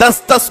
10-10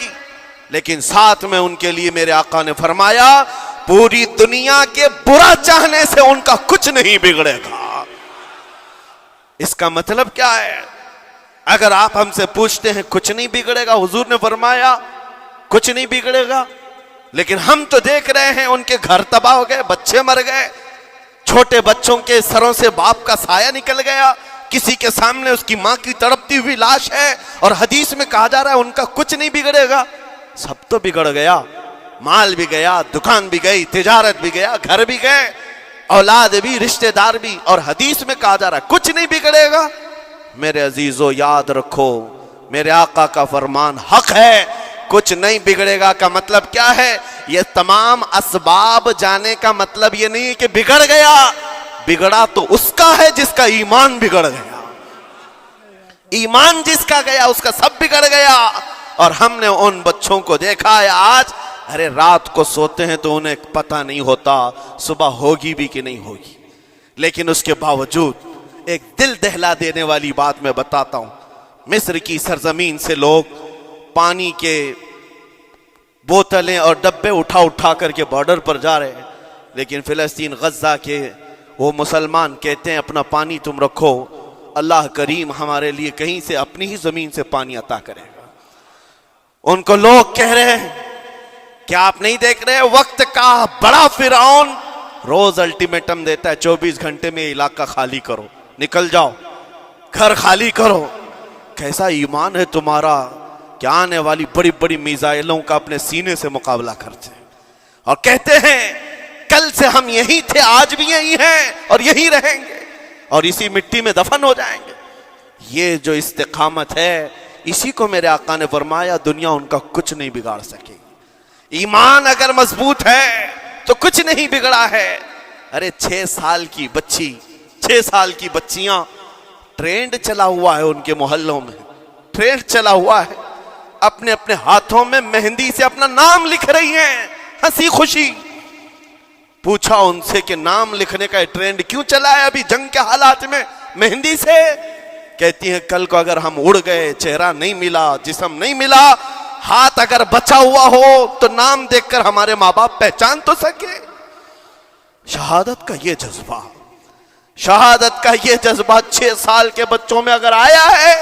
گی، لیکن ساتھ میں ان کے لیے میرے آقا نے فرمایا پوری دنیا کے برا چاہنے سے ان کا کچھ نہیں بگڑے گا۔ اس کا مطلب کیا ہے؟ اگر آپ ہم سے پوچھتے ہیں کچھ نہیں بگڑے گا، حضور نے فرمایا کچھ نہیں بگڑے گا، لیکن ہم تو دیکھ رہے ہیں ان کے گھر تباہ ہو گئے، بچے مر گئے، چھوٹے بچوں کے سروں سے باپ کا سایہ نکل گیا، کسی کے سامنے اس کی ماں کی تڑپتی ہوئی لاش ہے، اور حدیث میں کہا جا رہا ہے ان کا کچھ نہیں بگڑے گا۔ سب تو بگڑ گیا، مال بھی گیا، دکان بھی گئی، تجارت بھی گیا، گھر بھی گئے، اولاد بھی، رشتہ دار بھی، اور حدیث میں کہا جا رہا ہے کچھ نہیں بگڑے گا۔ میرے عزیزو یاد رکھو، میرے آقا کا فرمان حق ہے، کچھ نہیں بگڑے گا کا مطلب کیا ہے؟ یہ تمام اسباب جانے کا مطلب یہ نہیں کہ بگڑ گیا، بگڑا تو اس کا ہے جس کا ایمان بگڑ گیا، ایمان جس کا گیا اس کا سب بگڑ گیا۔ اور ہم نے ان بچوں کو دیکھا ہے آج، ارے رات کو سوتے ہیں تو انہیں پتہ نہیں ہوتا صبح ہوگی بھی کہ نہیں ہوگی، لیکن اس کے باوجود ایک دل دہلا دینے والی بات میں بتاتا ہوں، مصر کی سرزمین سے لوگ پانی کے بوتلیں اور ڈبے اٹھا کر کے بارڈر پر جا رہے ہیں، لیکن فلسطین غزہ کے وہ مسلمان کہتے ہیں اپنا پانی تم رکھو، اللہ کریم ہمارے لیے کہیں سے اپنی ہی زمین سے پانی عطا کرے گا۔ ان کو لوگ کہہ رہے ہیں کیا آپ نہیں دیکھ رہے وقت کا بڑا فرعون روز الٹیمیٹم دیتا ہے 24 گھنٹے میں علاقہ خالی کرو، نکل جاؤ، گھر خالی کرو۔ کیسا ایمان ہے تمہارا کہ آنے والی بڑی بڑی میزائلوں کا اپنے سینے سے مقابلہ کرتے ہیں، اور کہتے ہیں کل سے ہم یہی تھے، آج بھی یہی ہیں اور یہی رہیں گے اور اسی مٹی میں دفن ہو جائیں گے۔ یہ جو استقامت ہے، اسی کو میرے آقا نے فرمایا دنیا ان کا کچھ نہیں بگاڑ سکے گی۔ ایمان اگر مضبوط ہے تو کچھ نہیں بگڑا ہے۔ ارے 6 سال کی بچی، 6 سال کی بچیاں، ٹرینڈ چلا ہوا ہے ان کے محلوں میں، ٹرینڈ چلا ہوا ہے، اپنے اپنے ہاتھوں میں مہندی سے اپنا نام لکھ رہی ہیں، ہنسی خوشی۔ پوچھا ان سے کہ نام لکھنے کا ٹرینڈ کیوں چلا ہے ابھی جنگ کے حالات میں مہندی سے؟ کہتی ہیں کل کو اگر ہم اڑ گئے، چہرہ نہیں ملا، جسم نہیں ملا، ہاتھ اگر بچا ہوا ہو تو نام دیکھ کر ہمارے ماں باپ پہچان تو سکے۔ شہادت کا یہ جذبہ، شہادت کا یہ جذبہ 6 سال کے بچوں میں اگر آیا ہے،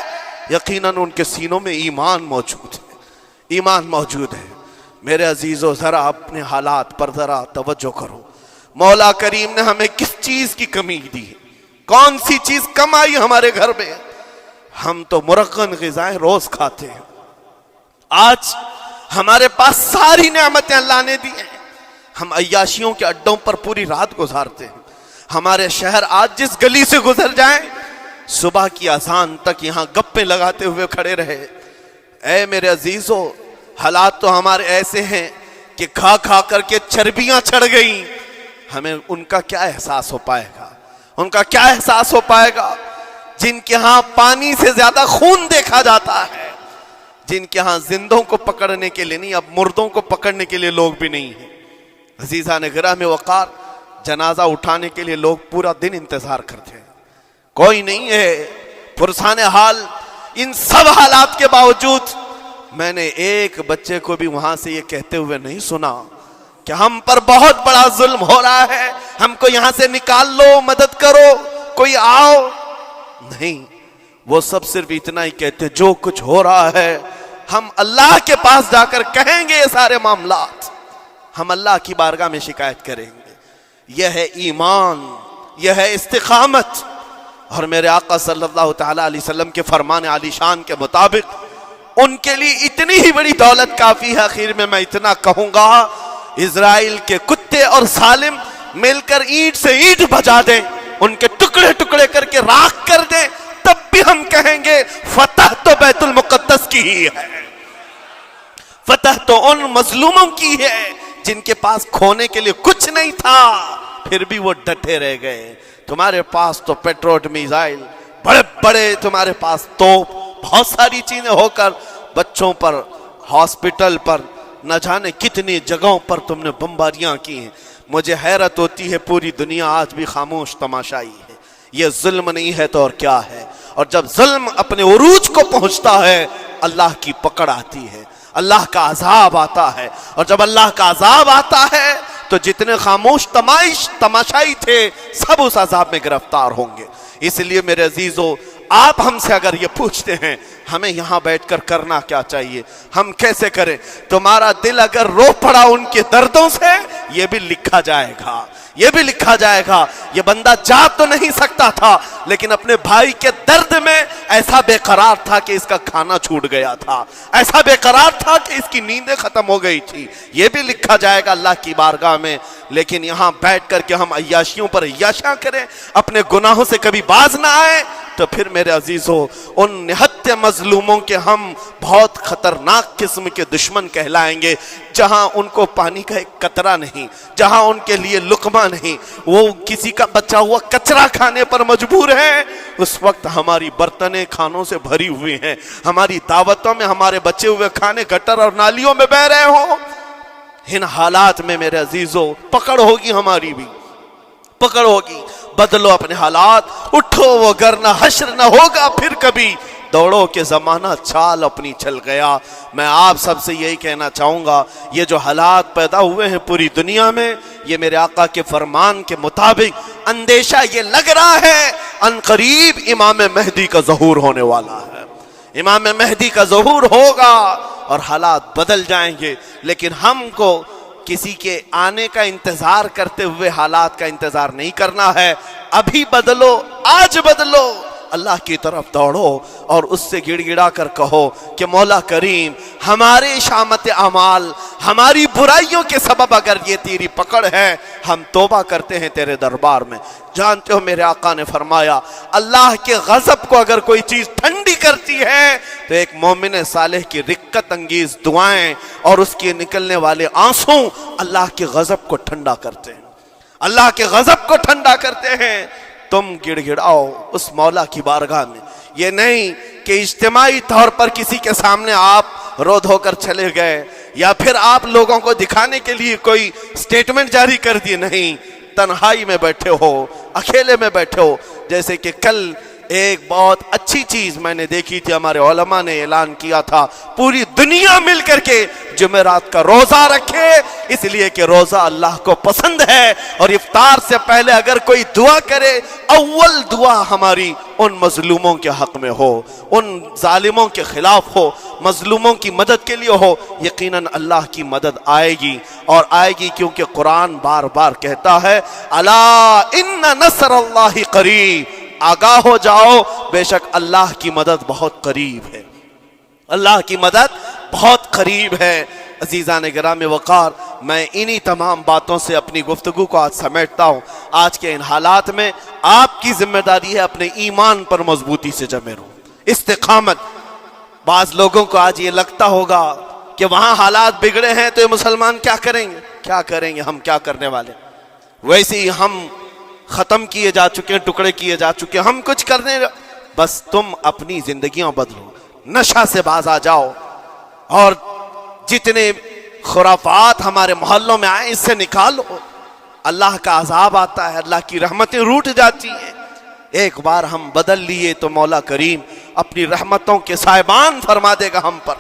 یقیناً ان کے سینوں میں ایمان موجود ہے، ایمان موجود ہے۔ میرے عزیزو ذرا اپنے حالات پر ذرا توجہ کرو، مولا کریم نے ہمیں کس چیز کی کمی دی ہے، کون سی چیز کم آئی ہمارے گھر میں؟ ہم تو مرغن غذائیں روز کھاتے ہیں، آج ہمارے پاس ساری نعمتیں اللہ نے دی ہیں، ہم عیاشیوں کے اڈوں پر پوری رات گزارتے ہیں۔ ہمارے شہر آج جس گلی سے گزر جائیں، صبح کی اذان تک یہاں گپیں لگاتے ہوئے کھڑے رہے۔ اے میرے عزیزو، حالات تو ہمارے ایسے ہیں کہ کھا کھا کر کے چربیاں چڑھ گئیں، ہمیں ان کا کیا احساس ہو پائے گا، ان کا کیا احساس ہو پائے گا جن کے ہاں پانی سے زیادہ خون دیکھا جاتا ہے، جن کے ہاں زندوں کو پکڑنے کے لیے نہیں، اب مردوں کو پکڑنے کے لیے لوگ بھی نہیں ہیں۔ عزیزان گرامی وقار، جنازہ اٹھانے کے لیے لوگ پورا دن انتظار کرتے ہیں، کوئی نہیں ہے پرسان حال۔ ان سب حالات کے باوجود میں نے ایک بچے کو بھی وہاں سے یہ کہتے ہوئے نہیں سنا کہ ہم پر بہت بڑا ظلم ہو رہا ہے، ہم کو یہاں سے نکال لو، مدد کرو، کوئی آؤ، نہیں۔ وہ سب صرف اتنا ہی کہتے جو کچھ ہو رہا ہے ہم اللہ کے پاس جا کر کہیں گے، یہ سارے معاملات ہم اللہ کی بارگاہ میں شکایت کریں گے۔ یہ ہے ایمان، یہ ہے استقامت۔ اور میرے آقا صلی اللہ تعالی علیہ وسلم کے فرمان عالی شان کے مطابق ان کے لیے اتنی ہی بڑی دولت کافی ہے۔ آخر میں میں اتنا کہوں گا، اسرائیل کے کتے اور ظالم مل کر اینٹ سے اینٹ بجا دیں، ان کے ٹکڑے ٹکڑے کر کے راکھ کر دیں، تب بھی ہم کہیں گے فتح تو بیت المقدس کی ہی ہے، فتح تو ان مظلوموں کی ہے جن کے پاس کھونے کے لیے کچھ نہیں تھا، پھر بھی وہ ڈٹے رہ گئے۔ تمہارے پاس تو پیٹروٹ میزائل، بڑے بڑے تمہارے پاس توپ، بہت ساری چیزیں ہو کر بچوں پر، ہاسپٹل پر، نہ جانے کتنی جگہوں پر تم نے بمباریاں کی ہیں۔ مجھے حیرت ہوتی ہے پوری دنیا آج بھی خاموش تماشائی ہے۔ یہ ظلم نہیں ہے تو اور کیا ہے؟ اور جب ظلم اپنے عروج کو پہنچتا ہے اللہ کی پکڑ آتی ہے، اللہ کا عذاب آتا ہے، اور جب اللہ کا عذاب آتا ہے تو جتنے خاموش تماشائی تھے سب اس عذاب میں گرفتار ہوں گے۔ اس لیے میرے عزیزو، آپ ہم سے اگر یہ پوچھتے ہیں ہمیں یہاں بیٹھ کر کرنا کیا چاہیے، ہم کیسے کریں، تمہارا دل اگر رو پڑا ان کے دردوں سے، یہ بھی لکھا جائے گا، یہ بھی لکھا جائے گا۔ یہ بندہ جا تو نہیں سکتا تھا لیکن اپنے بھائی کے درد میں ایسا بے قرار تھا کہ اس کا کھانا چھوٹ گیا تھا، ایسا بے قرار تھا کہ اس کی نیندیں ختم ہو گئی تھی، یہ بھی لکھا جائے گا اللہ کی بارگاہ میں۔ لیکن یہاں بیٹھ کر کے ہم عیاشیوں پر عیاشیاں کریں، اپنے گناہوں سے کبھی باز نہ آئے، تو پھر میرے عزیزو ان نہتے مظلوموں کے ہم بہت خطرناک قسم کے دشمن کہلائیں گے، جہاں ان کو پانی کا ایک قطرہ نہیں، جہاں ان کے لیے لقمہ نہیں، وہ کسی کا بچا ہوا کچرا کھانے پر مجبور ہے۔ اس وقت ہماری برتنیں کھانوں سے بھری ہوئی ہیں، ہماری دعوتوں میں ہمارے بچے ہوئے کھانے گٹر اور نالیوں میں بہ رہے ہوں۔ ان حالات میں میرے عزیزو پکڑ ہوگی، ہماری بھی پکڑ ہوگی۔ بدلو اپنے حالات، اٹھو وگرنہ حشر نہ ہوگا پھر کبھی، دوڑو کہ زمانہ چال اپنی چل گیا۔ میں آپ سب سے یہی کہنا چاہوں گا، یہ جو حالات پیدا ہوئے ہیں پوری دنیا میں، یہ میرے آقا کے فرمان کے مطابق اندیشہ یہ لگ رہا ہے ان قریب امام مہدی کا ظہور ہونے والا ہے، امام مہدی کا ظہور ہوگا اور حالات بدل جائیں گے۔ لیکن ہم کو کسی کے آنے کا انتظار کرتے ہوئے حالات کا انتظار نہیں کرنا ہے، ابھی بدلو، آج بدلو، اللہ کی طرف دوڑو اور اس سے گڑ گڑا کر کہو کہ مولا کریم ہمارے شامت اعمال، ہماری برائیوں کے سبب اگر یہ تیری پکڑ ہے، ہم توبہ کرتے ہیں تیرے دربار میں۔ جانتے ہو میرے آقا نے فرمایا اللہ کے غضب کو اگر کوئی چیز ٹھنڈی کرتی ہے تو ایک مومن صالح کی رقت انگیز دعائیں اور اس کے نکلنے والے آنسوں اللہ کے غضب کو ٹھنڈا کرتے ہیں، اللہ کے غضب کو ٹھنڈا کرتے ہیں۔ تم گڑ گڑاؤ اس مولا کی بارگاہ میں، یہ نہیں کہ اجتماعی طور پر کسی کے سامنے آپ رو دھو کر چلے گئے یا پھر آپ لوگوں کو دکھانے کے لیے کوئی سٹیٹمنٹ جاری کر دیے، نہیں، تنہائی میں بیٹھے ہو، اکیلے میں بیٹھے ہو۔ جیسے کہ کل ایک بہت اچھی چیز میں نے دیکھی تھی، ہمارے علماء نے اعلان کیا تھا پوری دنیا مل کر کے جمعرات کا روزہ رکھے، اس لیے کہ روزہ اللہ کو پسند ہے، اور افطار سے پہلے اگر کوئی دعا کرے، اول دعا ہماری ان مظلوموں کے حق میں ہو، ان ظالموں کے خلاف ہو، مظلوموں کی مدد کے لیے ہو، یقیناً اللہ کی مدد آئے گی، اور آئے گی کیونکہ قرآن بار بار کہتا ہے الا ان نصر اللہ قریب، آگاہ ہو جاؤ بے شک اللہ کی مدد بہت قریب ہے، اللہ کی مدد بہت قریب ہے۔ عزیزان گرامی وقار، میں انہی تمام باتوں سے اپنی گفتگو کو آج سمیٹتا ہوں۔ آج کے ان حالات میں آپ کی ذمہ داری ہے اپنے ایمان پر مضبوطی سے جمے رہو، استقامت۔ بعض لوگوں کو آج یہ لگتا ہوگا کہ وہاں حالات بگڑے ہیں تو یہ مسلمان کیا کریں گے، کیا کریں گے، ہم کیا کرنے والے، ویسے ہی ہم ختم کیے جا چکے ہیں، ٹکڑے کیے جا چکے ہیں، ہم کچھ کرنے، بس تم اپنی زندگیاں بدلو، نشہ سے باز آ جاؤ، اور جتنے خرافات ہمارے محلوں میں آئے اس سے نکالو۔ اللہ کا عذاب آتا ہے، اللہ کی رحمتیں روٹ جاتی ہیں، ایک بار ہم بدل لیے تو مولا کریم اپنی رحمتوں کے سائبان فرما دے گا ہم پر،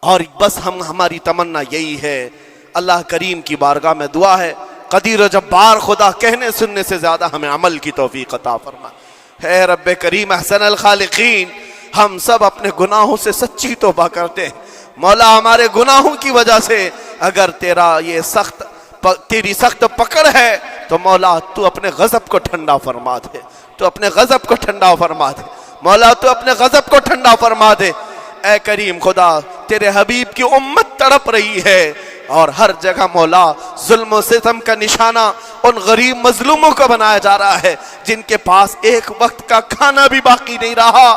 اور بس ہماری تمنا یہی ہے۔ اللہ کریم کی بارگاہ میں دعا ہے قدیر و جبار خدا کہنے سننے سے زیادہ ہمیں عمل کی توفیق عطا فرما۔ اے رب کریم احسن الخالقین، ہم سب اپنے گناہوں سے سچی توبہ کرتے ہیں، مولا ہمارے گناہوں کی وجہ سے اگر تیری سخت پکڑ ہے تو مولا تو اپنے غضب کو ٹھنڈا فرما دے، تو اپنے غضب کو ٹھنڈا فرما دے، مولا تو اپنے غضب کو ٹھنڈا فرما دے۔ اے کریم خدا، تیرے حبیب کی امت تڑپ رہی ہے، اور ہر جگہ مولا ظلم و ستم کا نشانہ ان غریب مظلوموں کو بنایا جا رہا ہے جن کے پاس ایک وقت کا کھانا بھی باقی نہیں رہا۔